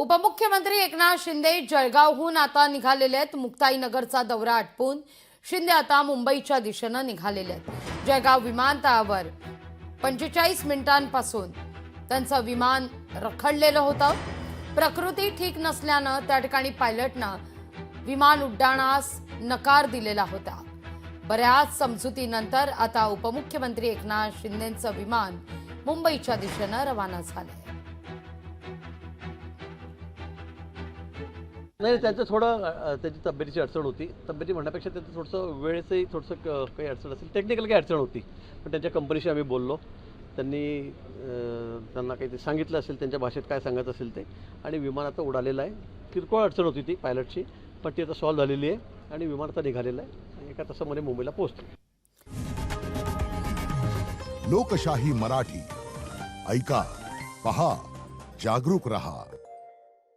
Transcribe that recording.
उपमुख्यमंत्री एकनाथ शिंदे जळगावहून आता निघालेले आहेत। मुक्ताईनगरचा दौरा आटपून शिंदे आता मुंबईच्या दिशेने निघालेले आहेत। जळगाव विमानतळावर 45 मिनिटांपासून त्यांचं विमान रखडलेलं होतं। प्रकृती ठीक नसल्यानं त्या ठिकाणी पायलटनं विमान उड्डाणास नकार दिलेला होता। बऱ्याच समजुतीनंतर आता उपमुख्यमंत्री एकनाथ शिंदेंचं विमान मुंबईच्या दिशेने रवाना झाले। नाही, त्यांचं थोडं त्याची तब्येतीची अडचण होती। तब्येती म्हणण्यापेक्षा त्यांचं थोडंसं वेळेचंही थोडंसं काही अडचण असेल, टेक्निकल काही अडचण होती। पण त्यांच्या कंपनीशी आम्ही बोललो, त्यांनी त्यांना काही ते सांगितलं असेल, त्यांच्या भाषेत काय सांगायचं असेल ते, आणि विमान आता उडालेलं आहे। किरकोळ अडचण होती ती पायलटची, पण ती आता सॉल्व्ह झालेली आहे आणि विमान आता निघालेलं आहे आणि एका तासामध्ये मुंबईला पोहोचतो। लोकशाही मराठी ऐका, पहा, जागरूक रहा।